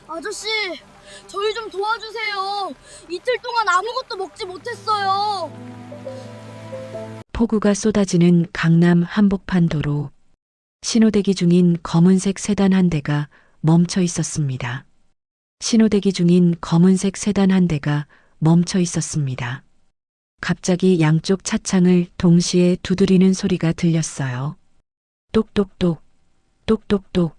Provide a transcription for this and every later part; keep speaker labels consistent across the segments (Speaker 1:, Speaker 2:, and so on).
Speaker 1: 아저씨, 저희 좀 도와주세요. 이틀 동안 아무것도 먹지 못했어요.
Speaker 2: 폭우가 쏟아지는 강남 한복판 도로. 신호대기 중인 검은색 세단 한 대가 멈춰 있었습니다. 신호대기 중인 검은색 세단 한 대가 멈춰 있었습니다. 갑자기 양쪽 차창을 동시에 두드리는 소리가 들렸어요. 똑똑똑, 똑똑똑.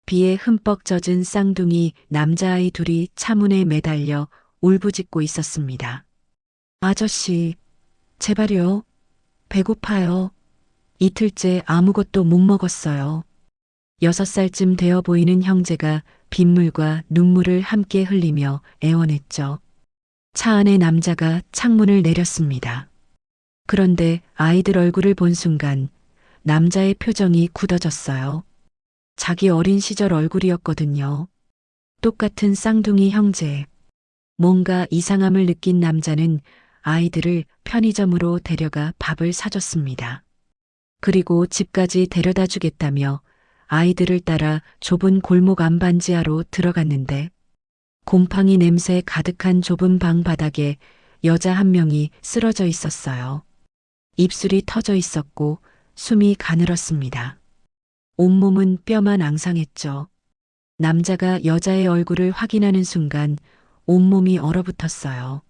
Speaker 2: 비에 흠뻑 젖은 쌍둥이 남자아이 둘이 차문에 매달려 울부짖고 있었습니다. 아저씨, 제발요. 배고파요. 이틀째 아무것도 못 먹었어요. 6살쯤 되어 보이는 형제가 빗물과 눈물을 함께 흘리며 애원했죠. 차 안의 남자가 창문을 내렸습니다. 그런데 아이들 얼굴을 본 순간 남자의 표정이 굳어졌어요. 자기 어린 시절 얼굴이었거든요. 똑같은 쌍둥이 형제. 뭔가 이상함을 느낀 남자는 아이들을 편의점으로 데려가 밥을 사줬습니다. 그리고 집까지 데려다 주겠다며 아이들을 따라 좁은 골목 안반지하로 들어갔는데 곰팡이 냄새 가득한 좁은 방 바닥에 여자 한 명이 쓰러져 있었어요. 입술이 터져 있었고 숨이 가늘었습니다. 온몸은 뼈만 앙상했죠. 남자가 여자의 얼굴을 확인하는 순간 온몸이 얼어붙었어요.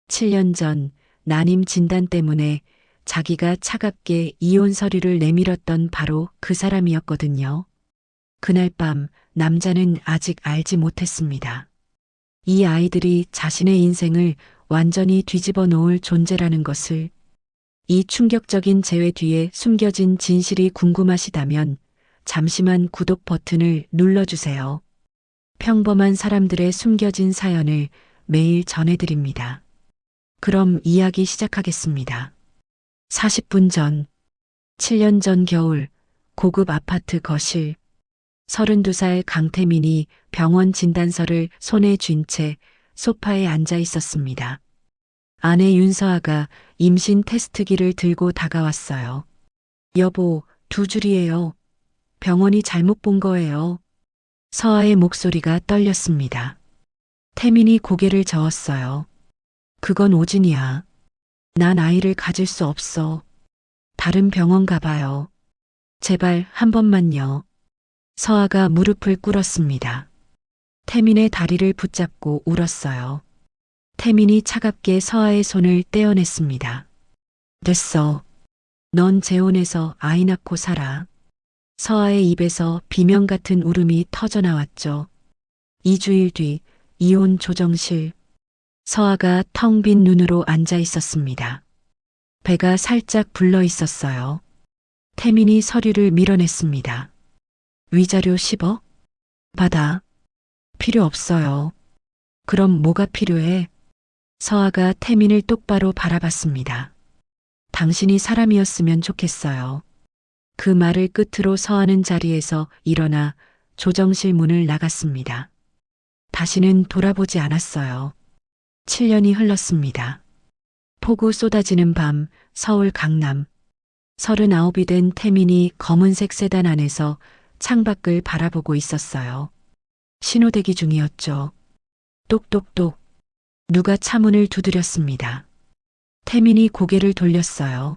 Speaker 2: 7년 전 난임 진단 때문에 자기가 차갑게 이혼 서류를 내밀었던 바로 그 사람이었거든요. 그날 밤 남자는 아직 알지 못했습니다. 이 아이들이 자신의 인생을 완전히 뒤집어 놓을 존재라는 것을. 이 충격적인 재회 뒤에 숨겨진 진실이 궁금하시다면 잠시만 구독 버튼을 눌러주세요. 평범한 사람들의 숨겨진 사연을 매일 전해드립니다. 그럼 이야기 시작하겠습니다. 40분 전, 7년 전 겨울, 고급 아파트 거실. 32살 강태민이 병원 진단서를 손에 쥔 채 소파에 앉아 있었습니다. 아내 윤서아가 임신 테스트기를 들고 다가왔어요. 여보, 2줄이에요. 병원이 잘못 본 거예요. 서아의 목소리가 떨렸습니다. 태민이 고개를 저었어요. 그건 오진이야. 난 아이를 가질 수 없어. 다른 병원 가봐요. 제발 한 번만요. 서아가 무릎을 꿇었습니다. 태민의 다리를 붙잡고 울었어요. 태민이 차갑게 서아의 손을 떼어냈습니다. 됐어. 넌 재혼해서 아이 낳고 살아. 서아의 입에서 비명 같은 울음이 터져나왔죠. 2주일 뒤 이혼 조정실. 서아가 텅 빈 눈으로 앉아 있었습니다. 배가 살짝 불러 있었어요. 태민이 서류를 밀어냈습니다. 위자료 10억? 받아. 필요 없어요. 그럼 뭐가 필요해? 서아가 태민을 똑바로 바라봤습니다. 당신이 사람이었으면 좋겠어요. 그 말을 끝으로 서아는 자리에서 일어나 조정실 문을 나갔습니다. 다시는 돌아보지 않았어요. 7년이 흘렀습니다. 폭우 쏟아지는 밤, 서울 강남. 39이 된 태민이 검은색 세단 안에서 창밖을 바라보고 있었어요. 신호대기 중이었죠. 똑똑똑. 누가 차문을 두드렸습니다. 태민이 고개를 돌렸어요.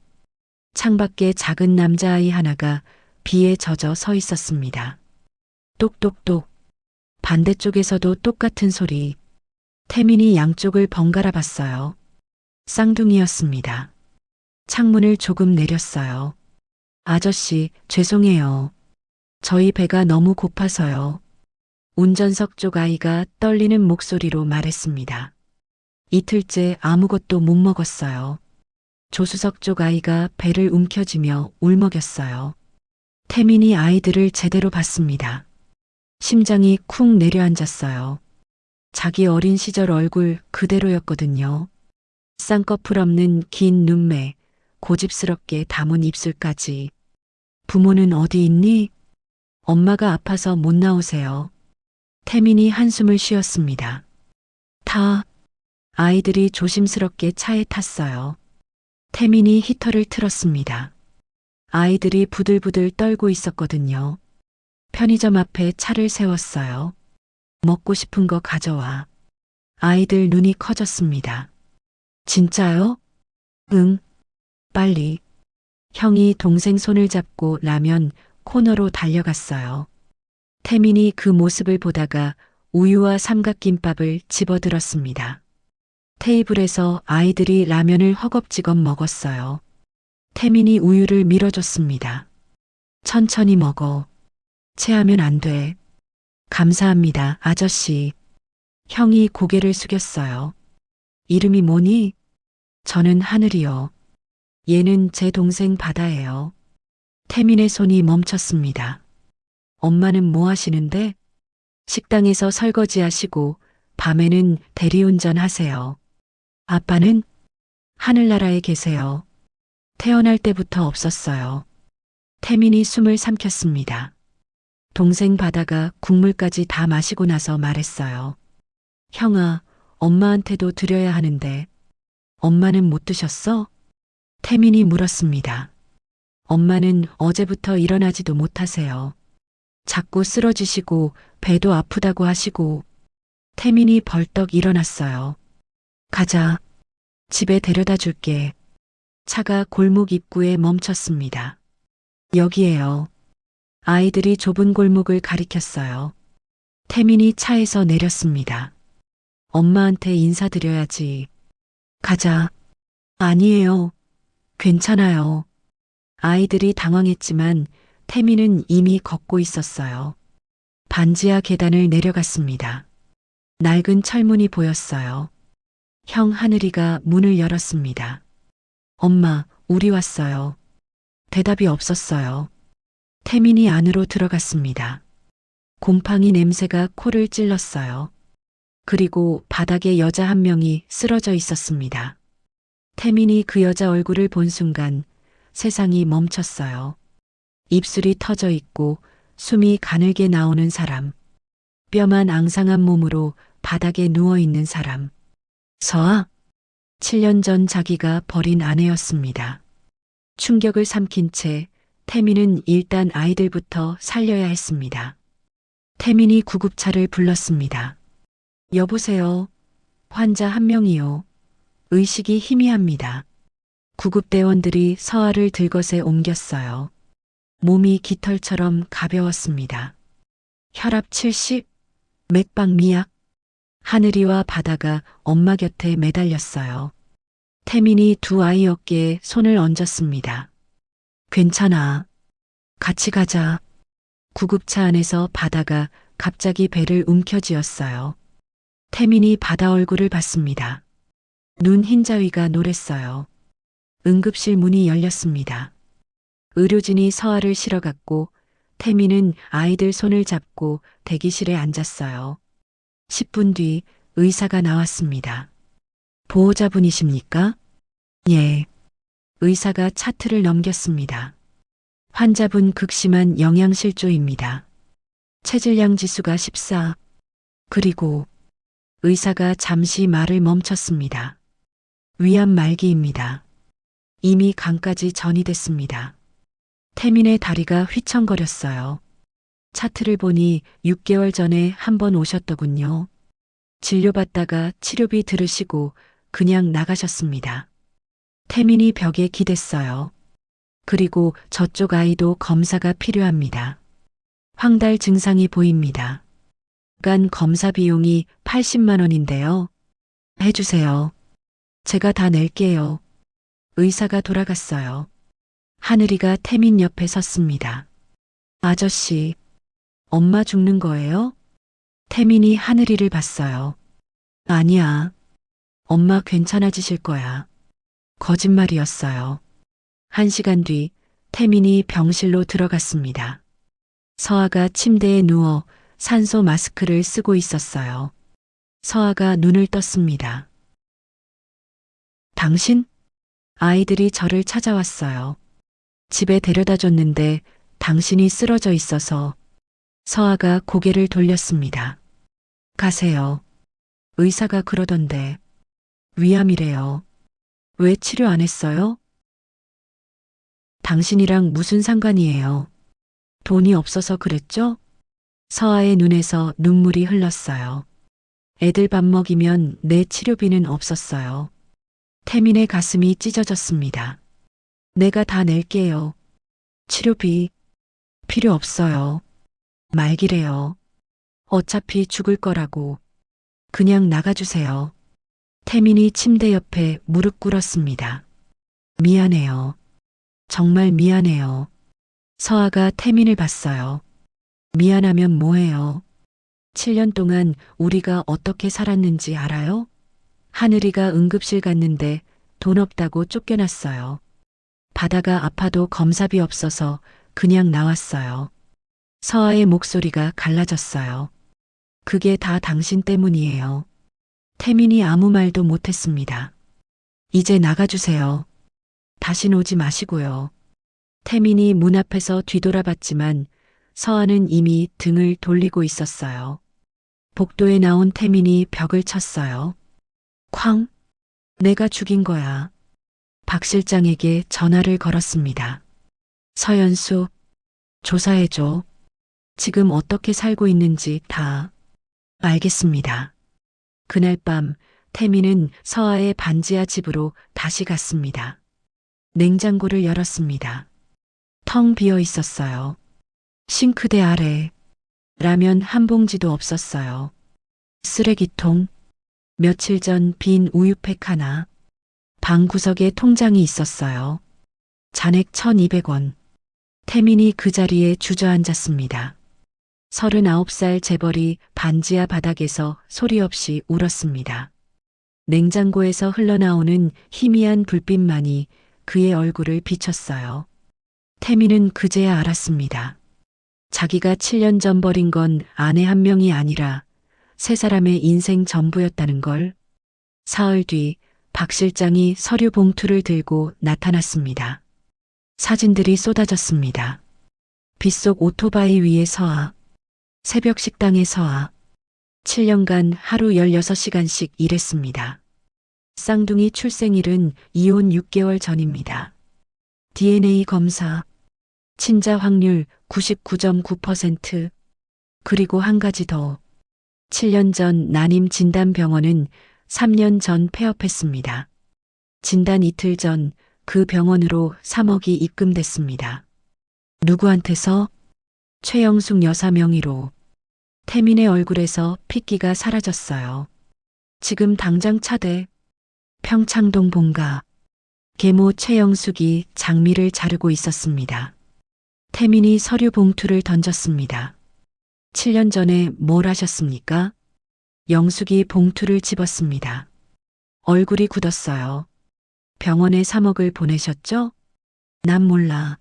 Speaker 2: 창밖에 작은 남자아이 하나가 비에 젖어 서 있었습니다. 똑똑똑. 반대쪽에서도 똑같은 소리. 태민이 양쪽을 번갈아 봤어요. 쌍둥이였습니다. 창문을 조금 내렸어요. 아저씨, 죄송해요. 저희 배가 너무 고파서요. 운전석 쪽 아이가 떨리는 목소리로 말했습니다. 이틀째 아무것도 못 먹었어요. 조수석 쪽 아이가 배를 움켜쥐며 울먹였어요. 태민이 아이들을 제대로 봤습니다. 심장이 쿵 내려앉았어요. 자기 어린 시절 얼굴 그대로였거든요. 쌍꺼풀 없는 긴 눈매, 고집스럽게 담은 입술까지. 부모는 어디 있니? 엄마가 아파서 못 나오세요. 태민이 한숨을 쉬었습니다. 아이들이 조심스럽게 차에 탔어요. 태민이 히터를 틀었습니다. 아이들이 부들부들 떨고 있었거든요. 편의점 앞에 차를 세웠어요. 먹고 싶은 거 가져와. 아이들 눈이 커졌습니다. 진짜요? 응, 빨리. 형이 동생 손을 잡고 라면 코너로 달려갔어요. 태민이 그 모습을 보다가 우유와 삼각김밥을 집어들었습니다. 테이블에서 아이들이 라면을 허겁지겁 먹었어요. 태민이 우유를 밀어줬습니다. 천천히 먹어. 체하면 안 돼. 감사합니다, 아저씨. 형이 고개를 숙였어요. 이름이 뭐니? 저는 하늘이요. 얘는 제 동생 바다예요. 태민의 손이 멈췄습니다. 엄마는 뭐 하시는데? 식당에서 설거지 하시고 밤에는 대리운전 하세요. 아빠는 하늘나라에 계세요. 태어날 때부터 없었어요. 태민이 숨을 삼켰습니다. 동생 바다가 국물까지 다 마시고 나서 말했어요. 형아, 엄마한테도 드려야 하는데 엄마는 못 드셨어? 태민이 물었습니다. 엄마는 어제부터 일어나지도 못하세요. 자꾸 쓰러지시고 배도 아프다고 하시고. 태민이 벌떡 일어났어요. 가자. 집에 데려다 줄게. 차가 골목 입구에 멈췄습니다. 여기에요. 아이들이 좁은 골목을 가리켰어요. 태민이 차에서 내렸습니다. 엄마한테 인사드려야지. 가자. 아니에요. 괜찮아요. 아이들이 당황했지만 태민은 이미 걷고 있었어요. 반지하 계단을 내려갔습니다. 낡은 철문이 보였어요. 형 하늘이가 문을 열었습니다. 엄마, 우리 왔어요. 대답이 없었어요. 태민이 안으로 들어갔습니다. 곰팡이 냄새가 코를 찔렀어요. 그리고 바닥에 여자 한 명이 쓰러져 있었습니다. 태민이 그 여자 얼굴을 본 순간 세상이 멈췄어요. 입술이 터져 있고 숨이 가늘게 나오는 사람. 뼈만 앙상한 몸으로 바닥에 누워 있는 사람. 서아, 7년 전 자기가 버린 아내였습니다. 충격을 삼킨 채 태민은 일단 아이들부터 살려야 했습니다. 태민이 구급차를 불렀습니다. 여보세요. 환자 한 명이요. 의식이 희미합니다. 구급대원들이 서아를 들것에 옮겼어요. 몸이 깃털처럼 가벼웠습니다. 혈압 70, 맥박 미약. 하늘이와 바다가 엄마 곁에 매달렸어요. 태민이 두 아이 어깨에 손을 얹었습니다. 괜찮아. 같이 가자. 구급차 안에서 바다가 갑자기 배를 움켜쥐었어요. 태민이 바다 얼굴을 봤습니다. 눈 흰자위가 노랬어요. 응급실 문이 열렸습니다. 의료진이 서아를 실어갔고 태민은 아이들 손을 잡고 대기실에 앉았어요. 10분 뒤 의사가 나왔습니다. 보호자분이십니까? 예. 의사가 차트를 넘겼습니다. 환자분 극심한 영양실조입니다. 체질량 지수가 14. 그리고 의사가 잠시 말을 멈췄습니다. 위암 말기입니다. 이미 간까지 전이됐습니다. 태민의 다리가 휘청거렸어요. 차트를 보니 6개월 전에 한 번 오셨더군요. 진료받다가 치료비 들으시고 그냥 나가셨습니다. 태민이 벽에 기댔어요. 그리고 저쪽 아이도 검사가 필요합니다. 황달 증상이 보입니다. 간 검사 비용이 80만 원인데요. 해주세요. 제가 다 낼게요. 의사가 돌아갔어요. 하늘이가 태민 옆에 섰습니다. 아저씨, 엄마 죽는 거예요? 태민이 하늘이를 봤어요. 아니야. 엄마 괜찮아지실 거야. 거짓말이었어요. 1시간 뒤 태민이 병실로 들어갔습니다. 서아가 침대에 누워 산소 마스크를 쓰고 있었어요. 서아가 눈을 떴습니다. 당신? 아이들이 저를 찾아왔어요. 집에 데려다 줬는데 당신이 쓰러져 있어서. 서아가 고개를 돌렸습니다. 가세요. 의사가 그러던데. 위암이래요. 왜 치료 안 했어요? 당신이랑 무슨 상관이에요? 돈이 없어서 그랬죠? 서아의 눈에서 눈물이 흘렀어요. 애들 밥 먹이면 내 치료비는 없었어요. 태민의 가슴이 찢어졌습니다. 내가 다 낼게요. 치료비 필요 없어요. 말기래요. 어차피 죽을 거라고. 그냥 나가주세요. 태민이 침대 옆에 무릎 꿇었습니다. 미안해요. 정말 미안해요. 서아가 태민을 봤어요. 미안하면 뭐해요? 7년 동안 우리가 어떻게 살았는지 알아요? 하늘이가 응급실 갔는데 돈 없다고 쫓겨났어요. 바다가 아파도 검사비 없어서 그냥 나왔어요. 서아의 목소리가 갈라졌어요. 그게 다 당신 때문이에요. 태민이 아무 말도 못했습니다. 이제 나가주세요. 다신 오지 마시고요. 태민이 문 앞에서 뒤돌아봤지만 서아는 이미 등을 돌리고 있었어요. 복도에 나온 태민이 벽을 쳤어요. 쾅! 내가 죽인 거야. 박 실장에게 전화를 걸었습니다. 서연수, 조사해줘. 지금 어떻게 살고 있는지 다 알겠습니다. 그날 밤 태민은 서아의 반지하 집으로 다시 갔습니다. 냉장고를 열었습니다. 텅 비어 있었어요. 싱크대 아래 라면 한 봉지도 없었어요. 쓰레기통, 며칠 전 빈 우유팩 하나, 방 구석에 통장이 있었어요. 잔액 1,200원. 태민이 그 자리에 주저앉았습니다. 39살 재벌이 반지하 바닥에서 소리 없이 울었습니다. 냉장고에서 흘러나오는 희미한 불빛만이 그의 얼굴을 비췄어요. 태민은 그제야 알았습니다. 자기가 7년 전 버린 건 아내 한 명이 아니라 세 사람의 인생 전부였다는 걸. 사흘 뒤 박 실장이 서류 봉투를 들고 나타났습니다. 사진들이 쏟아졌습니다. 빗속 오토바이 위에 서아, 새벽 식당에 서아, 7년간 하루 16시간씩 일했습니다. 쌍둥이 출생일은 이혼 6개월 전입니다. DNA 검사, 친자 확률 99.9%, 그리고 한 가지 더. 7년 전 난임 진단병원은 3년 전 폐업했습니다. 진단 이틀 전 그 병원으로 3억이 입금됐습니다. 누구한테서? 최영숙 여사 명의로. 태민의 얼굴에서 핏기가 사라졌어요. 지금 당장 차대. 평창동 본가. 계모 최영숙이 장미를 자르고 있었습니다. 태민이 서류 봉투를 던졌습니다. 7년 전에 뭘 하셨습니까? 영숙이 봉투를 집었습니다. 얼굴이 굳었어요. 병원에 3억을 보내셨죠? 난 몰라.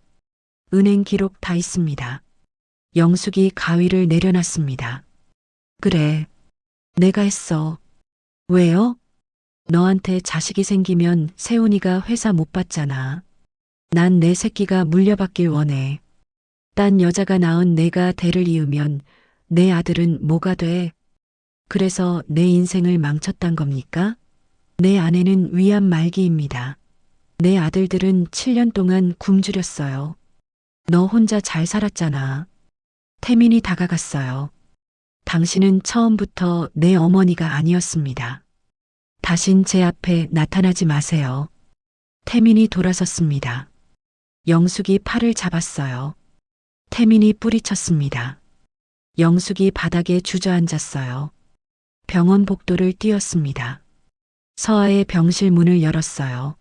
Speaker 2: 은행 기록 다 있습니다. 영숙이 가위를 내려놨습니다. 그래. 내가 했어. 왜요? 너한테 자식이 생기면 세훈이가 회사 못 받잖아. 난 내 새끼가 물려받길 원해. 딴 여자가 낳은 내가 대를 이으면 내 아들은 뭐가 돼? 그래서 내 인생을 망쳤단 겁니까? 내 아내는 위암 말기입니다. 내 아들들은 7년 동안 굶주렸어요. 너 혼자 잘 살았잖아. 태민이 다가갔어요. 당신은 처음부터 내 어머니가 아니었습니다. 다신 제 앞에 나타나지 마세요. 태민이 돌아섰습니다. 영숙이 팔을 잡았어요. 태민이 뿌리쳤습니다. 영숙이 바닥에 주저앉았어요. 병원 복도를 뛰었습니다. 서아의 병실 문을 열었어요.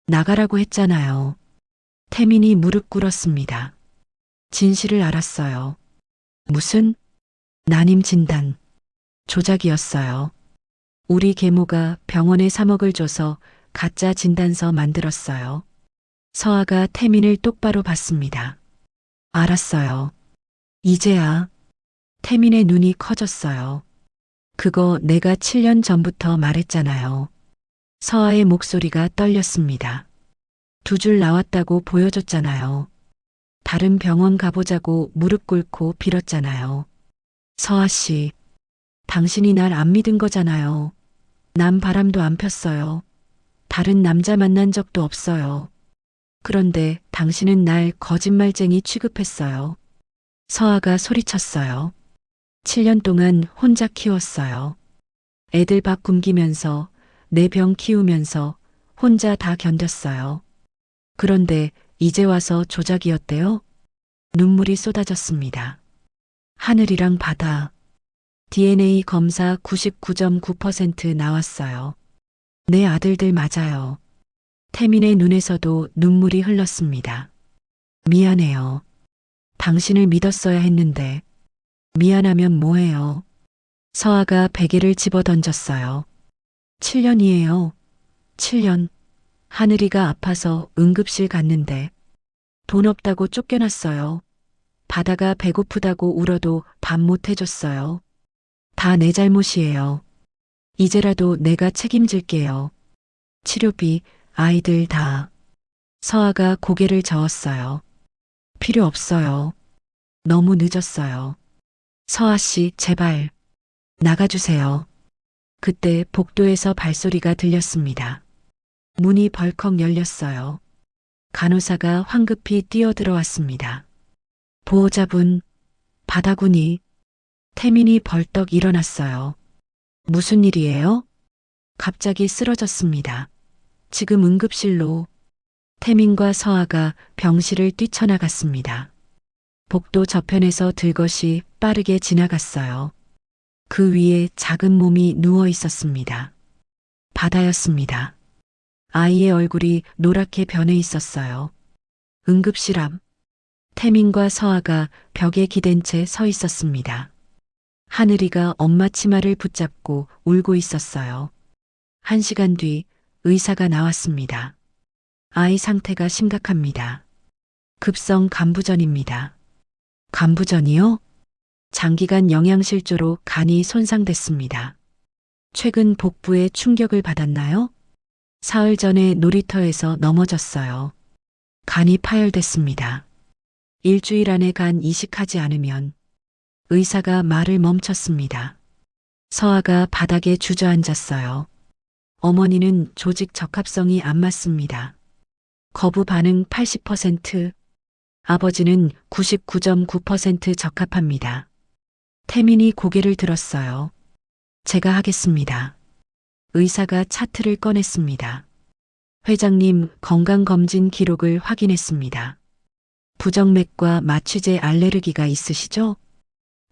Speaker 2: 나가라고 했잖아요. 태민이 무릎 꿇었습니다. 진실을 알았어요. 무슨? 난임 진단. 조작이었어요. 우리 계모가 병원에 3억을 줘서 가짜 진단서 만들었어요. 서아가 태민을 똑바로 봤습니다. 알았어요. 이제야. 태민의 눈이 커졌어요. 그거 내가 7년 전부터 말했잖아요. 서아의 목소리가 떨렸습니다. 2줄 나왔다고 보여줬잖아요. 다른 병원 가보자고 무릎 꿇고 빌었잖아요. 서아 씨, 당신이 날 안 믿은 거잖아요. 난 바람도 안 폈어요. 다른 남자 만난 적도 없어요. 그런데 당신은 날 거짓말쟁이 취급했어요. 서아가 소리쳤어요. 7년 동안 혼자 키웠어요. 애들 밥 굶기면서, 내 병 키우면서 혼자 다 견뎠어요. 그런데 이제 와서 조작이었대요? 눈물이 쏟아졌습니다. 하늘이랑 바다. DNA 검사 99.9% 나왔어요. 내 아들들 맞아요. 태민의 눈에서도 눈물이 흘렀습니다. 미안해요. 당신을 믿었어야 했는데. 미안하면 뭐해요. 서아가 베개를 집어 던졌어요. 7년이에요. 7년. 하늘이가 아파서 응급실 갔는데 돈 없다고 쫓겨났어요. 바다가 배고프다고 울어도 밥 못 해줬어요. 다 내 잘못이에요. 이제라도 내가 책임질게요. 치료비, 아이들 다. 서아가 고개를 저었어요. 필요 없어요. 너무 늦었어요. 서아 씨, 제발. 나가주세요. 그때 복도에서 발소리가 들렸습니다. 문이 벌컥 열렸어요. 간호사가 황급히 뛰어들어왔습니다. 보호자분, 바다군이. 태민이 벌떡 일어났어요. 무슨 일이에요? 갑자기 쓰러졌습니다. 지금 응급실로. 태민과 서아가 병실을 뛰쳐나갔습니다. 복도 저편에서 들것이 빠르게 지나갔어요. 그 위에 작은 몸이 누워 있었습니다. 바다였습니다. 아이의 얼굴이 노랗게 변해 있었어요. 응급실 앞. 태민과 서아가 벽에 기댄 채 서 있었습니다. 하늘이가 엄마 치마를 붙잡고 울고 있었어요. 1시간 뒤 의사가 나왔습니다. 아이 상태가 심각합니다. 급성 간부전입니다. 간부전이요? 장기간 영양실조로 간이 손상됐습니다. 최근 복부에 충격을 받았나요? 사흘 전에 놀이터에서 넘어졌어요. 간이 파열됐습니다. 일주일 안에 간 이식하지 않으면. 의사가 말을 멈췄습니다. 서아가 바닥에 주저앉았어요. 어머니는 조직 적합성이 안 맞습니다. 거부 반응 80%, 아버지는 99.9% 적합합니다. 태민이 고개를 들었어요. 제가 하겠습니다. 의사가 차트를 꺼냈습니다. 회장님 건강검진 기록을 확인했습니다. 부정맥과 마취제 알레르기가 있으시죠?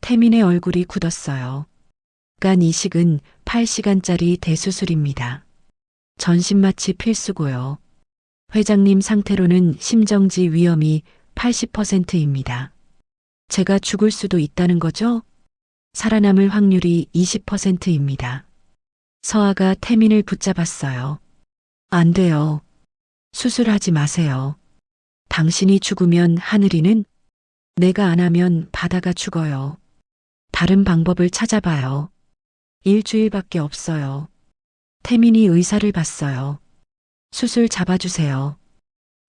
Speaker 2: 태민의 얼굴이 굳었어요. 간 이식은 8시간짜리 대수술입니다. 전신마취 필수고요. 회장님 상태로는 심정지 위험이 80%입니다. 제가 죽을 수도 있다는 거죠? 살아남을 확률이 20%입니다. 서아가 태민을 붙잡았어요. 안 돼요. 수술하지 마세요. 당신이 죽으면 하늘이는? 내가 안 하면 바다가 죽어요. 다른 방법을 찾아봐요. 일주일밖에 없어요. 태민이 의사를 봤어요. 수술 잡아주세요.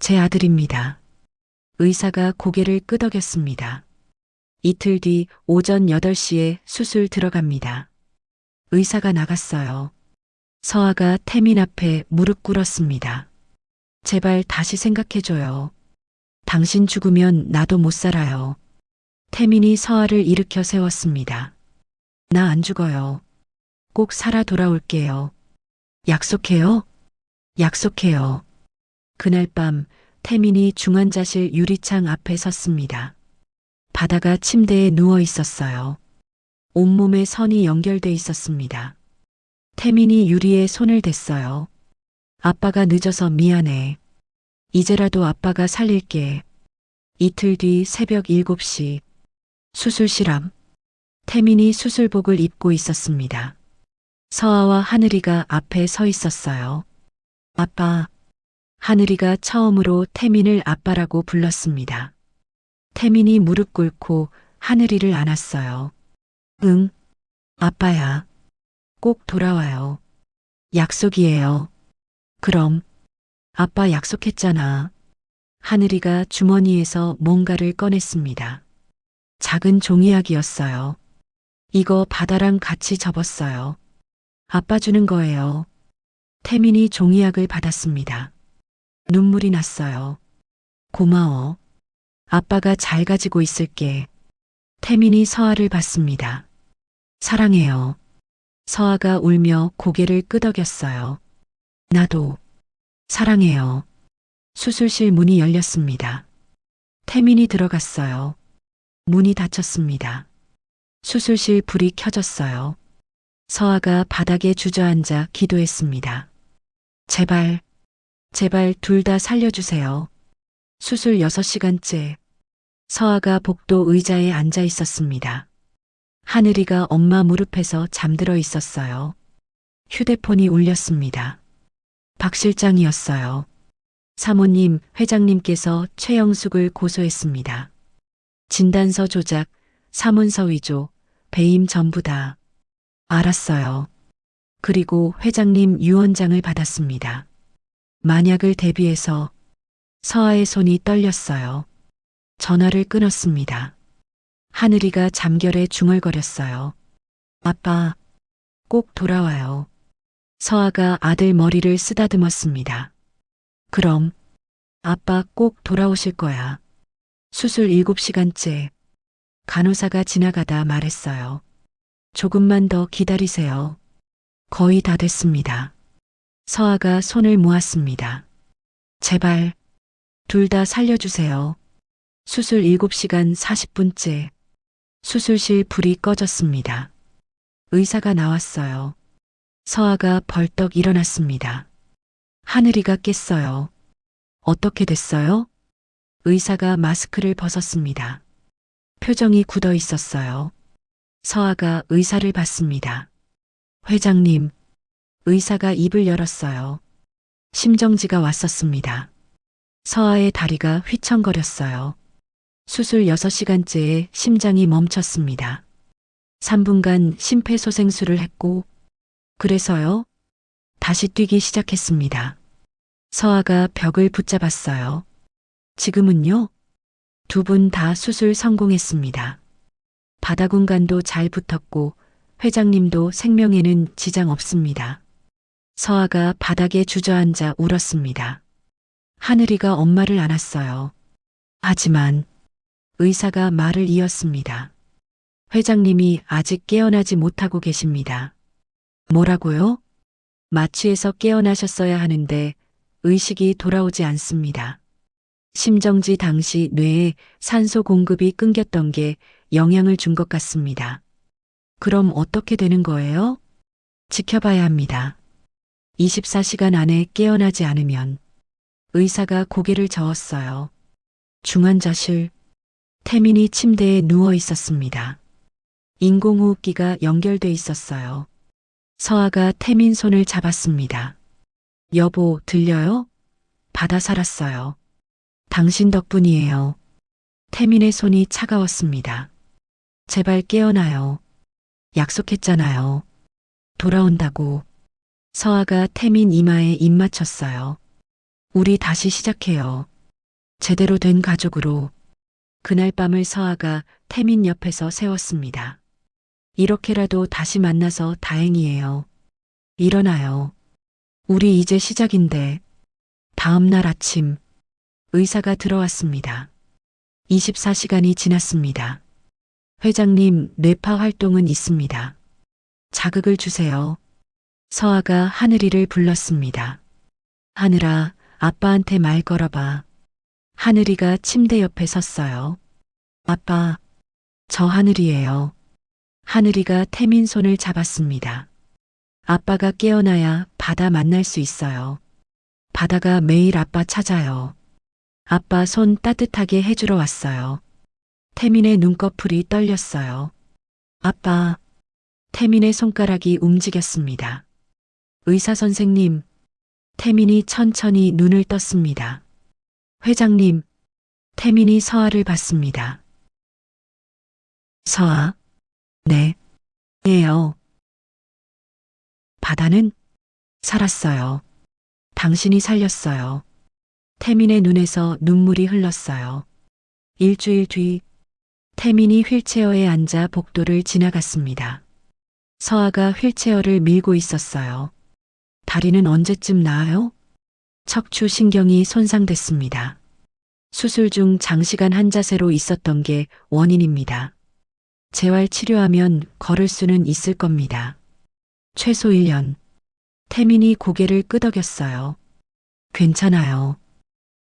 Speaker 2: 제 아들입니다. 의사가 고개를 끄덕였습니다. 이틀 뒤 오전 8시에 수술 들어갑니다. 의사가 나갔어요. 서아가 태민 앞에 무릎 꿇었습니다. 제발 다시 생각해줘요. 당신 죽으면 나도 못 살아요. 태민이 서아를 일으켜 세웠습니다. 나 안 죽어요. 꼭 살아 돌아올게요. 약속해요? 약속해요. 그날 밤 태민이 중환자실 유리창 앞에 섰습니다. 바다가 침대에 누워 있었어요. 온몸에 선이 연결돼 있었습니다. 태민이 유리에 손을 댔어요. 아빠가 늦어서 미안해. 이제라도 아빠가 살릴게. 이틀 뒤 새벽 7시. 수술실 앞. 태민이 수술복을 입고 있었습니다. 서아와 하늘이가 앞에 서 있었어요. 아빠. 하늘이가 처음으로 태민을 아빠라고 불렀습니다. 태민이 무릎 꿇고 하늘이를 안았어요. 응, 아빠야. 꼭 돌아와요. 약속이에요. 그럼, 아빠 약속했잖아. 하늘이가 주머니에서 뭔가를 꺼냈습니다. 작은 종이약이었어요. 이거 바다랑 같이 접었어요. 아빠 주는 거예요. 태민이 종이약을 받았습니다. 눈물이 났어요. 고마워. 아빠가 잘 가지고 있을게. 태민이 서아를 봤습니다. 사랑해요. 서아가 울며 고개를 끄덕였어요. 나도 사랑해요. 수술실 문이 열렸습니다. 태민이 들어갔어요. 문이 닫혔습니다. 수술실 불이 켜졌어요. 서아가 바닥에 주저앉아 기도했습니다. 제발, 제발 둘 다 살려주세요. 수술 6시간째. 서아가 복도 의자에 앉아 있었습니다. 하늘이가 엄마 무릎에서 잠들어 있었어요. 휴대폰이 울렸습니다. 박 실장이었어요. 사모님, 회장님께서 최영숙을 고소했습니다. 진단서 조작, 사문서 위조, 배임 전부 다. 알았어요. 그리고 회장님 유언장을 받았습니다. 만약을 대비해서 서아의 손이 떨렸어요. 전화를 끊었습니다. 하늘이가 잠결에 중얼거렸어요. 아빠, 꼭 돌아와요. 서아가 아들 머리를 쓰다듬었습니다. 그럼 아빠 꼭 돌아오실 거야. 수술 7시간째. 간호사가 지나가다 말했어요. 조금만 더 기다리세요. 거의 다 됐습니다. 서아가 손을 모았습니다. 제발 둘 다 살려주세요. 수술 7시간 40분째. 수술실 불이 꺼졌습니다. 의사가 나왔어요. 서아가 벌떡 일어났습니다. 하늘이가 깼어요. 어떻게 됐어요? 의사가 마스크를 벗었습니다. 표정이 굳어 있었어요. 서아가 의사를 봤습니다. 회장님, 의사가 입을 열었어요. 심정지가 왔었습니다. 서아의 다리가 휘청거렸어요. 수술 6시간째에 심장이 멈췄습니다. 3분간 심폐소생술을 했고, 그래서요? 다시 뛰기 시작했습니다. 서아가 벽을 붙잡았어요. 지금은요? 두 분 다 수술 성공했습니다. 바다군간도 잘 붙었고, 회장님도 생명에는 지장 없습니다. 서아가 바닥에 주저앉아 울었습니다. 하늘이가 엄마를 안았어요. 하지만 의사가 말을 이었습니다. 회장님이 아직 깨어나지 못하고 계십니다. 뭐라고요? 마취에서 깨어나셨어야 하는데 의식이 돌아오지 않습니다. 심정지 당시 뇌에 산소 공급이 끊겼던 게 영향을 준 것 같습니다. 그럼 어떻게 되는 거예요? 지켜봐야 합니다. 24시간 안에 깨어나지 않으면. 의사가 고개를 저었어요. 중환자실. 태민이 침대에 누워 있었습니다. 인공호흡기가 연결돼 있었어요. 서아가 태민 손을 잡았습니다. 여보, 들려요? 바다 살았어요. 당신 덕분이에요. 태민의 손이 차가웠습니다. 제발 깨어나요. 약속했잖아요. 돌아온다고. 서아가 태민 이마에 입 맞췄어요. 우리 다시 시작해요. 제대로 된 가족으로. 그날 밤을 서아가 태민 옆에서 세웠습니다. 이렇게라도 다시 만나서 다행이에요. 일어나요. 우리 이제 시작인데. 다음 날 아침 의사가 들어왔습니다. 24시간이 지났습니다. 회장님, 뇌파 활동은 있습니다. 자극을 주세요. 서아가 하늘이를 불렀습니다. 하늘아, 아빠한테 말 걸어봐. 하늘이가 침대 옆에 섰어요. 아빠, 저 하늘이에요. 하늘이가 태민 손을 잡았습니다. 아빠가 깨어나야 바다 만날 수 있어요. 바다가 매일 아빠 찾아요. 아빠 손 따뜻하게 해주러 왔어요. 태민의 눈꺼풀이 떨렸어요. 아빠, 태민의 손가락이 움직였습니다. 의사 선생님, 태민이 천천히 눈을 떴습니다. 회장님, 태민이 서아를 봤습니다. 서아, 네, 예요. 바다는 살았어요. 당신이 살렸어요. 태민의 눈에서 눈물이 흘렀어요. 일주일 뒤, 태민이 휠체어에 앉아 복도를 지나갔습니다. 서아가 휠체어를 밀고 있었어요. 다리는 언제쯤 나아요? 척추 신경이 손상됐습니다. 수술 중 장시간 한 자세로 있었던 게 원인입니다. 재활 치료하면 걸을 수는 있을 겁니다. 최소 1년. 태민이 고개를 끄덕였어요. 괜찮아요.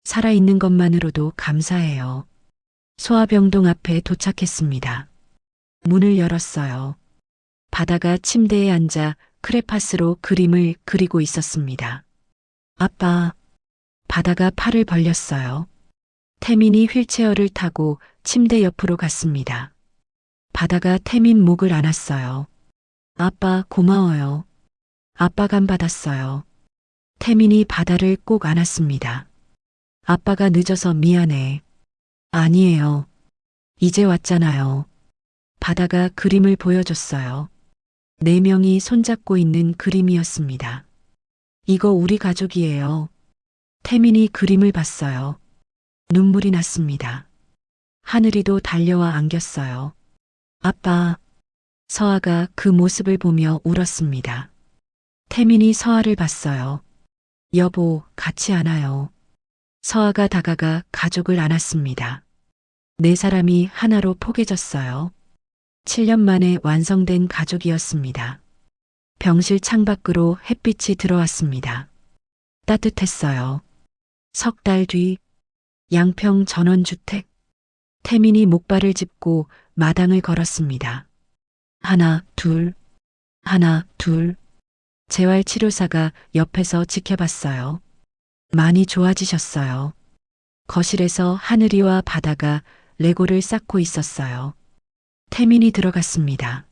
Speaker 2: 살아있는 것만으로도 감사해요. 소아병동 앞에 도착했습니다. 문을 열었어요. 바다가 침대에 앉아 크레파스로 그림을 그리고 있었습니다. 아빠. 바다가 팔을 벌렸어요. 태민이 휠체어를 타고 침대 옆으로 갔습니다. 바다가 태민 목을 안았어요. 아빠 고마워요. 아빠 감 받았어요. 태민이 바다를 꼭 안았습니다. 아빠가 늦어서 미안해. 아니에요. 이제 왔잖아요. 바다가 그림을 보여줬어요. 4명이 손잡고 있는 그림이었습니다. 이거 우리 가족이에요. 태민이 그림을 봤어요. 눈물이 났습니다. 하늘이도 달려와 안겼어요. 아빠. 서아가 그 모습을 보며 울었습니다. 태민이 서아를 봤어요. 여보, 같이 안아요. 서아가 다가가 가족을 안았습니다. 4사람이 하나로 포개졌어요. 7년 만에 완성된 가족이었습니다. 병실 창밖으로 햇빛이 들어왔습니다. 따뜻했어요. 3달 뒤, 양평 전원주택. 태민이 목발을 짚고 마당을 걸었습니다. 하나, 둘, 하나, 둘. 재활치료사가 옆에서 지켜봤어요. 많이 좋아지셨어요. 거실에서 하늘이와 바다가 레고를 쌓고 있었어요. 태민이 들어갔습니다.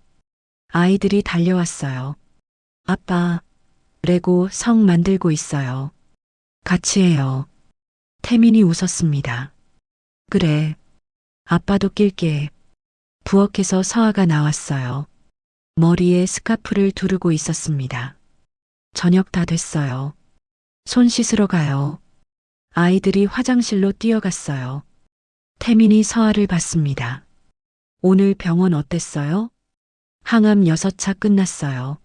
Speaker 2: 아이들이 달려왔어요. 아빠, 레고 성 만들고 있어요. 같이 해요. 태민이 웃었습니다. 그래. 아빠도 낄게. 부엌에서 서아가 나왔어요. 머리에 스카프를 두르고 있었습니다. 저녁 다 됐어요. 손 씻으러 가요. 아이들이 화장실로 뛰어갔어요. 태민이 서아를 봤습니다. 오늘 병원 어땠어요? 항암 6차 끝났어요.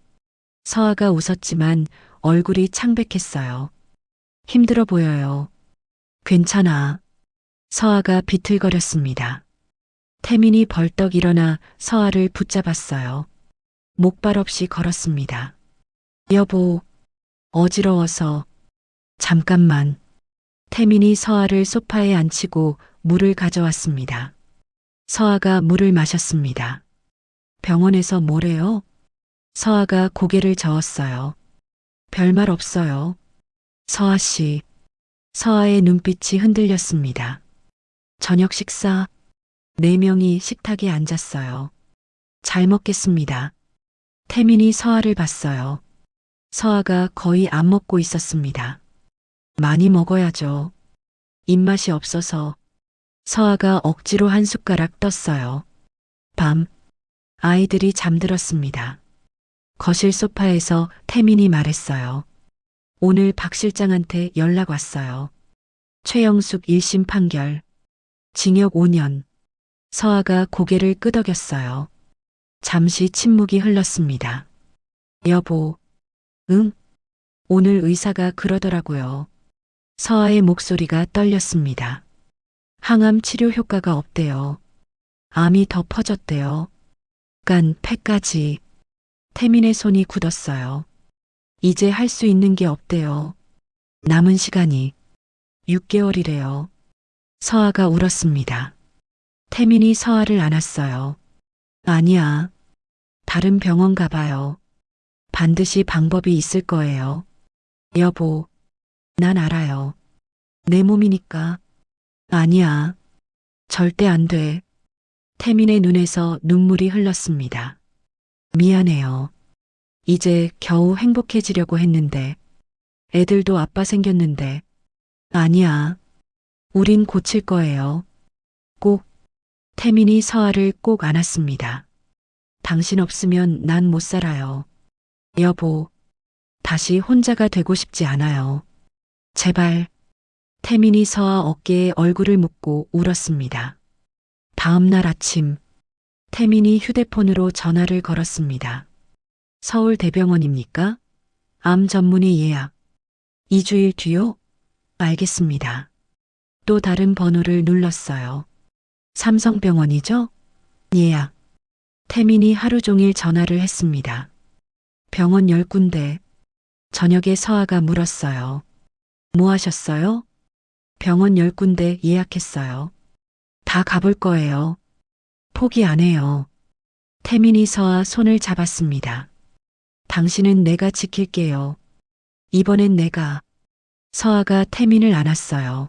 Speaker 2: 서아가 웃었지만 얼굴이 창백했어요. 힘들어 보여요. 괜찮아. 서아가 비틀거렸습니다. 태민이 벌떡 일어나 서아를 붙잡았어요. 목발 없이 걸었습니다. 여보, 어지러워서. 잠깐만. 태민이 서아를 소파에 앉히고 물을 가져왔습니다. 서아가 물을 마셨습니다. 병원에서 뭐래요? 서아가 고개를 저었어요. 별말 없어요. 서아 씨. 서아의 눈빛이 흔들렸습니다. 저녁 식사. 4명이 식탁에 앉았어요. 잘 먹겠습니다. 태민이 서아를 봤어요. 서아가 거의 안 먹고 있었습니다. 많이 먹어야죠. 입맛이 없어서. 서아가 억지로 한 숟가락 떴어요. 밤. 아이들이 잠들었습니다. 거실 소파에서 태민이 말했어요. 오늘 박 실장한테 연락 왔어요. 최영숙 1심 판결. 징역 5년. 서아가 고개를 끄덕였어요. 잠시 침묵이 흘렀습니다. 여보. 응? 오늘 의사가 그러더라고요. 서아의 목소리가 떨렸습니다. 항암 치료 효과가 없대요. 암이 더 퍼졌대요. 간, 폐까지. 태민의 손이 굳었어요. 이제 할 수 있는 게 없대요. 남은 시간이 6개월이래요. 서아가 울었습니다. 태민이 서아를 안았어요. 아니야. 다른 병원 가봐요. 반드시 방법이 있을 거예요. 여보, 난 알아요. 내 몸이니까. 아니야. 절대 안 돼. 태민의 눈에서 눈물이 흘렀습니다. 미안해요. 이제 겨우 행복해지려고 했는데. 애들도 아빠 생겼는데. 아니야. 우린 고칠 거예요. 꼭. 태민이 서아를 꼭 안았습니다. 당신 없으면 난 못 살아요. 여보, 다시 혼자가 되고 싶지 않아요. 제발. 태민이 서아 어깨에 얼굴을 묻고 울었습니다. 다음 날 아침, 태민이 휴대폰으로 전화를 걸었습니다. 서울대병원입니까? 암 전문의 예약. 2주일 뒤요? 알겠습니다. 또 다른 번호를 눌렀어요. 삼성병원이죠? 예약. 태민이 하루 종일 전화를 했습니다. 병원 10군데. 저녁에 서아가 물었어요. 뭐 하셨어요? 병원 10군데 예약했어요. 다 가볼 거예요. 포기 안 해요. 태민이 서아 손을 잡았습니다. 당신은 내가 지킬게요. 이번엔 내가. 서아가 태민을 안았어요.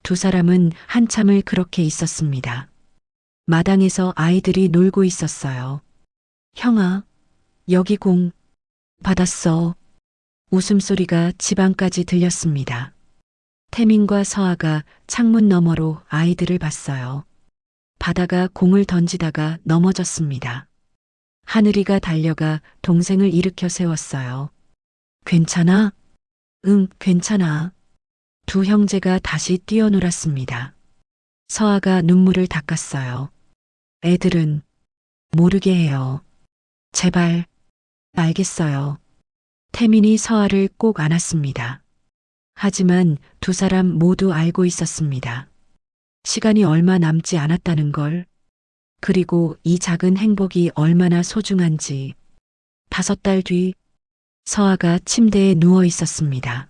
Speaker 2: 두 사람은 한참을 그렇게 있었습니다. 마당에서 아이들이 놀고 있었어요. 형아, 여기 공 받았어. 웃음소리가 집안까지 들렸습니다. 태민과 서아가 창문 너머로 아이들을 봤어요. 바다가 공을 던지다가 넘어졌습니다. 하늘이가 달려가 동생을 일으켜 세웠어요. 괜찮아? 응, 괜찮아. 두 형제가 다시 뛰어놀았습니다. 서아가 눈물을 닦았어요. 애들은 모르게 해요. 제발. 알겠어요. 태민이 서아를 꼭 안았습니다. 하지만 두 사람 모두 알고 있었습니다. 시간이 얼마 남지 않았다는 걸. 그리고 이 작은 행복이 얼마나 소중한지. 5달 뒤 서아가 침대에 누워 있었습니다.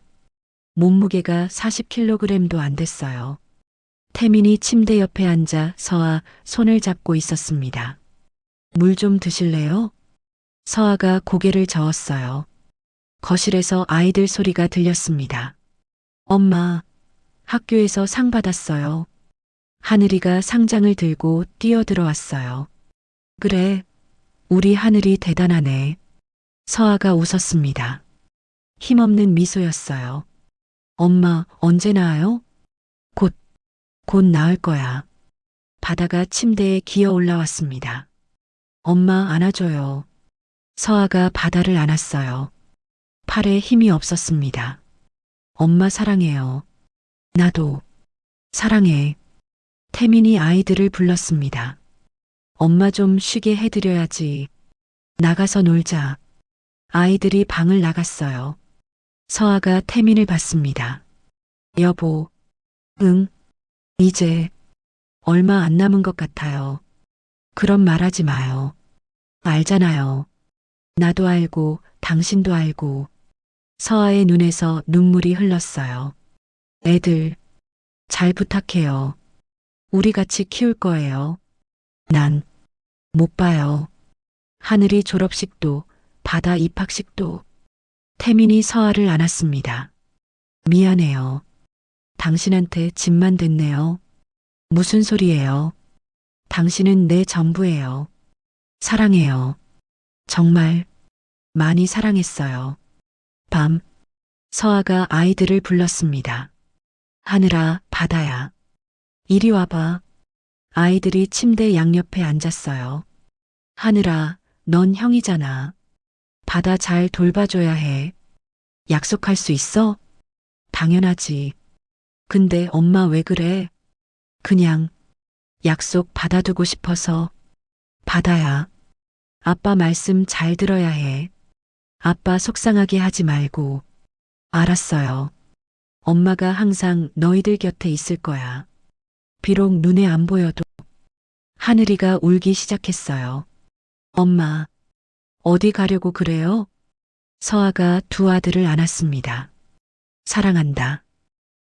Speaker 2: 몸무게가 40kg도 안 됐어요. 태민이 침대 옆에 앉아 서아 손을 잡고 있었습니다. 물 좀 드실래요? 서아가 고개를 저었어요. 거실에서 아이들 소리가 들렸습니다. 엄마, 학교에서 상 받았어요. 하늘이가 상장을 들고 뛰어들어왔어요. 그래, 우리 하늘이 대단하네. 서아가 웃었습니다. 힘없는 미소였어요. 엄마, 언제 나아요? 곧 나을 거야. 바다가 침대에 기어 올라왔습니다. 엄마 안아줘요. 서아가 바다를 안았어요. 팔에 힘이 없었습니다. 엄마 사랑해요. 나도 사랑해. 태민이 아이들을 불렀습니다. 엄마 좀 쉬게 해드려야지. 나가서 놀자. 아이들이 방을 나갔어요. 서아가 태민을 봤습니다. 여보, 응, 이제 얼마 안 남은 것 같아요. 그런 말 하지 마요. 알잖아요. 나도 알고 당신도 알고. 서아의 눈에서 눈물이 흘렀어요. 애들, 잘 부탁해요. 우리 같이 키울 거예요. 난 못 봐요. 하늘이 졸업식도, 바다 입학식도. 태민이 서아를 안았습니다. 미안해요. 당신한테 짐만 됐네요. 무슨 소리예요? 당신은 내 전부예요. 사랑해요. 정말 많이 사랑했어요. 밤, 서아가 아이들을 불렀습니다. 하늘아, 바다야. 이리 와봐. 아이들이 침대 양옆에 앉았어요. 하늘아, 넌 형이잖아. 바다 잘 돌봐줘야 해. 약속할 수 있어? 당연하지. 근데 엄마 왜 그래? 그냥 약속 받아두고 싶어서. 바다야. 아빠 말씀 잘 들어야 해. 아빠 속상하게 하지 말고. 알았어요. 엄마가 항상 너희들 곁에 있을 거야. 비록 눈에 안 보여도. 하늘이가 울기 시작했어요. 엄마, 어디 가려고 그래요? 서아가 두 아들을 안았습니다. 사랑한다.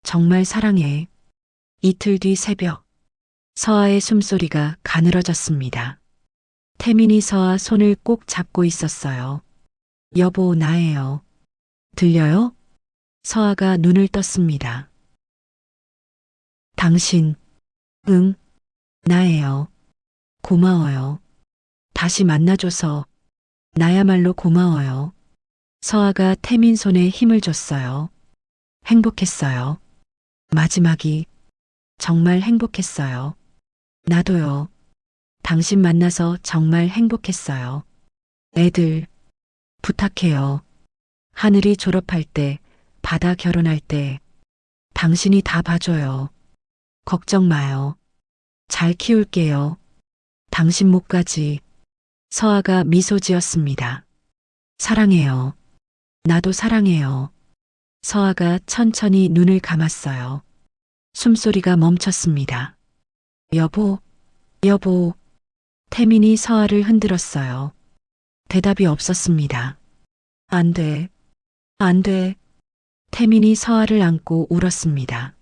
Speaker 2: 정말 사랑해. 이틀 뒤 새벽, 서아의 숨소리가 가늘어졌습니다. 태민이 서아 손을 꼭 잡고 있었어요. 여보, 나예요. 들려요? 서아가 눈을 떴습니다. 당신, 응, 나예요. 고마워요. 다시 만나줘서 나야말로 고마워요. 서아가 태민 손에 힘을 줬어요. 행복했어요. 마지막이 정말 행복했어요. 나도요. 당신 만나서 정말 행복했어요. 애들, 부탁해요. 하늘이 졸업할 때, 바다 결혼할 때, 당신이 다 봐줘요. 걱정 마요. 잘 키울게요. 당신 목까지. 서아가 미소 지었습니다. 사랑해요. 나도 사랑해요. 서아가 천천히 눈을 감았어요. 숨소리가 멈췄습니다. 여보, 여보. 태민이 서아를 흔들었어요. 대답이 없었습니다. 안 돼. 안 돼. 태민이 서아를 안고 울었습니다.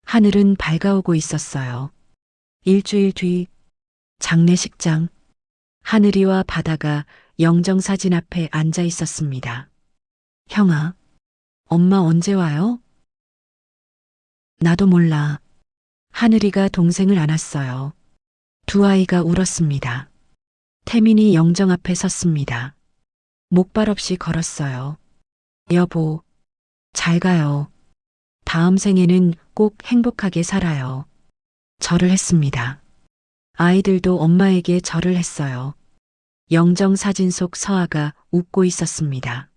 Speaker 2: 하늘은 밝아오고 있었어요. 일주일 뒤 장례식장. 하늘이와 바다가 영정사진 앞에 앉아 있었습니다. 형아, 엄마 언제 와요? 나도 몰라. 하늘이가 동생을 안았어요. 두 아이가 울었습니다. 태민이 영정 앞에 섰습니다. 목발 없이 걸었어요. 여보, 잘 가요. 다음 생에는 꼭 행복하게 살아요. 절을 했습니다. 아이들도 엄마에게 절을 했어요. 영정 사진 속 서아가 웃고 있었습니다.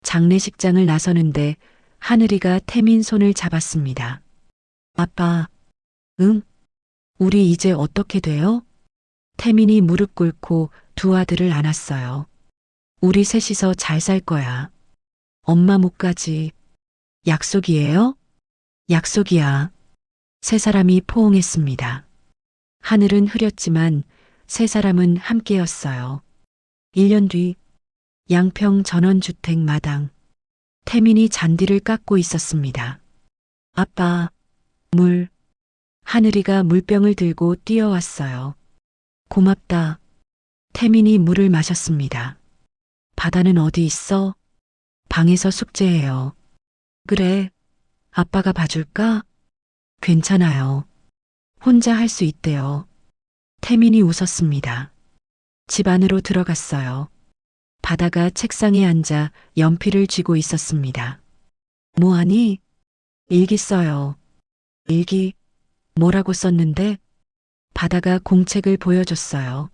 Speaker 2: 장례식장을 나서는데 하늘이가 태민 손을 잡았습니다. 아빠, 응? 우리 이제 어떻게 돼요? 태민이 무릎 꿇고 두 아들을 안았어요. 우리 셋이서 잘 살 거야. 엄마 못 가지. 약속이에요? 약속이야. 세 사람이 포옹했습니다. 하늘은 흐렸지만 세 사람은 함께였어요. 1년 뒤 양평 전원주택 마당. 태민이 잔디를 깎고 있었습니다. 아빠, 물. 하늘이가 물병을 들고 뛰어왔어요. 고맙다. 태민이 물을 마셨습니다. 바다는 어디 있어? 방에서 숙제해요. 그래. 아빠가 봐줄까? 괜찮아요. 혼자 할 수 있대요. 태민이 웃었습니다. 집 안으로 들어갔어요. 바다가 책상에 앉아 연필을 쥐고 있었습니다. 뭐하니? 일기 써요. 일기? 뭐라고 썼는데? 바다가 공책을 보여줬어요.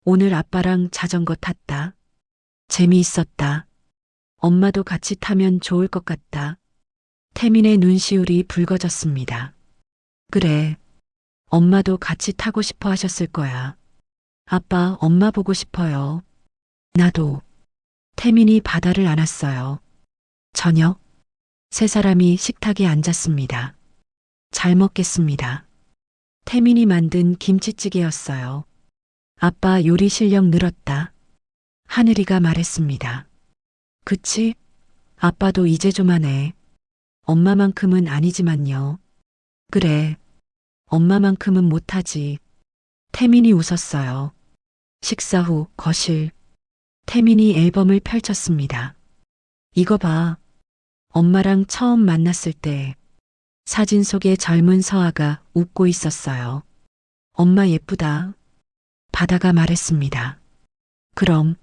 Speaker 2: 오늘 아빠랑 자전거 탔다. 재미있었다. 엄마도 같이 타면 좋을 것 같다. 태민의 눈시울이 붉어졌습니다. 그래. 엄마도 같이 타고 싶어 하셨을 거야. 아빠, 엄마 보고 싶어요. 나도. 태민이 바다를 안았어요. 저녁. 세 사람이 식탁에 앉았습니다. 잘 먹겠습니다. 태민이 만든 김치찌개였어요. 아빠 요리 실력 늘었다. 하늘이가 말했습니다. 그치? 아빠도 이제 좀 하네. 엄마만큼은 아니지만요. 그래. 엄마만큼은 못하지. 태민이 웃었어요. 식사 후 거실. 태민이 앨범을 펼쳤습니다. 이거 봐. 엄마랑 처음 만났을 때 사진 속에 젊은 서아가 웃고 있었어요. 엄마 예쁘다. 바다가 말했습니다. 그럼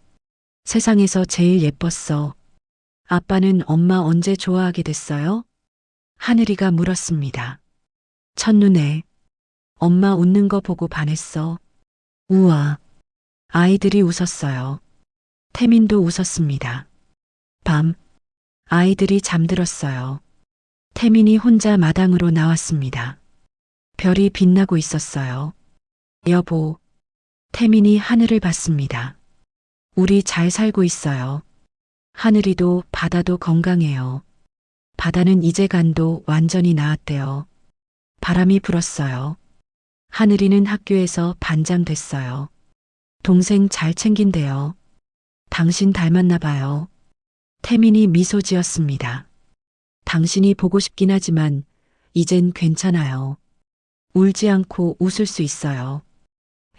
Speaker 2: 세상에서 제일 예뻤어. 아빠는 엄마 언제 좋아하게 됐어요? 하늘이가 물었습니다. 첫눈에 엄마 웃는 거 보고 반했어. 우와. 아이들이 웃었어요. 태민도 웃었습니다. 밤. 아이들이 잠들었어요. 태민이 혼자 마당으로 나왔습니다. 별이 빛나고 있었어요. 여보. 태민이 하늘을 봤습니다. 우리 잘 살고 있어요. 하늘이도 바다도 건강해요. 바다는 이제 간도 완전히 나았대요. 바람이 불었어요. 하늘이는 학교에서 반장 됐어요. 동생 잘 챙긴대요. 당신 닮았나 봐요. 태민이 미소 지었습니다. 당신이 보고 싶긴 하지만 이젠 괜찮아요. 울지 않고 웃을 수 있어요.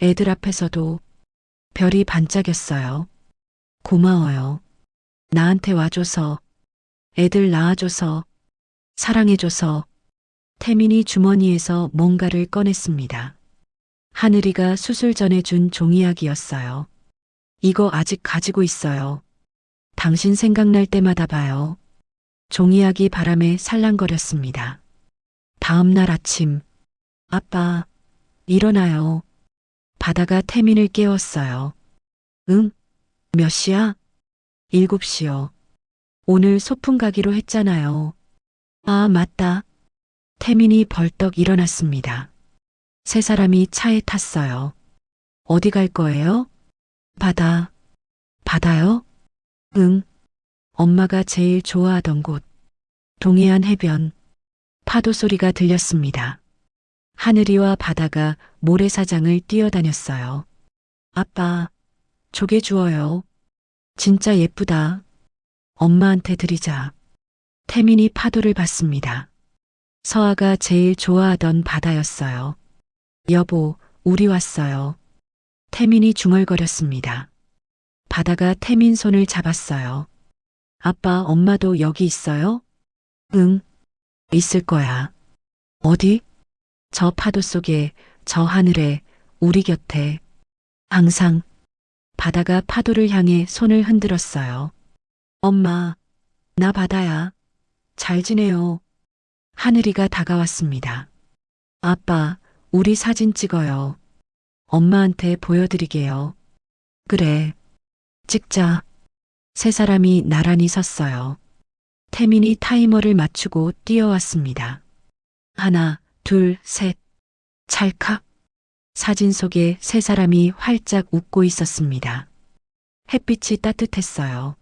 Speaker 2: 애들 앞에서도 별이 반짝였어요. 고마워요. 나한테 와줘서, 애들 낳아줘서, 사랑해줘서. 태민이 주머니에서 뭔가를 꺼냈습니다. 하늘이가 수술 전에 준 종이약이었어요. 이거 아직 가지고 있어요. 당신 생각날 때마다 봐요. 종이약이 바람에 살랑거렸습니다. 다음 날 아침. 아빠, 일어나요. 바다가 태민을 깨웠어요. 응? 몇 시야? 7시요. 오늘 소풍 가기로 했잖아요. 아, 맞다. 태민이 벌떡 일어났습니다. 세 사람이 차에 탔어요. 어디 갈 거예요? 바다. 바다요? 응. 엄마가 제일 좋아하던 곳. 동해안 해변. 파도 소리가 들렸습니다. 하늘이와 바다가 모래사장을 뛰어다녔어요. 아빠, 조개 주어요. 진짜 예쁘다. 엄마한테 드리자. 태민이 파도를 봤습니다. 서아가 제일 좋아하던 바다였어요. 여보, 우리 왔어요. 태민이 중얼거렸습니다. 바다가 태민 손을 잡았어요. 아빠, 엄마도 여기 있어요? 응, 있을 거야. 어디? 저 파도 속에, 저 하늘에, 우리 곁에. 항상. 바다가 파도를 향해 손을 흔들었어요. 엄마, 나 바다야. 잘 지내요. 하늘이가 다가왔습니다. 아빠, 우리 사진 찍어요. 엄마한테 보여드리게요. 그래. 찍자. 세 사람이 나란히 섰어요. 태민이 타이머를 맞추고 뛰어왔습니다. 하나, 둘, 셋. 찰칵. 사진 속에 세 사람이 활짝 웃고 있었습니다. 햇빛이 따뜻했어요.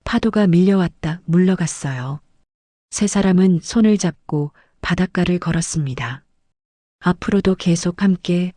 Speaker 2: 파도가 밀려왔다 물러갔어요. 세 사람은 손을 잡고 바닷가를 걸었습니다. 앞으로도 계속 함께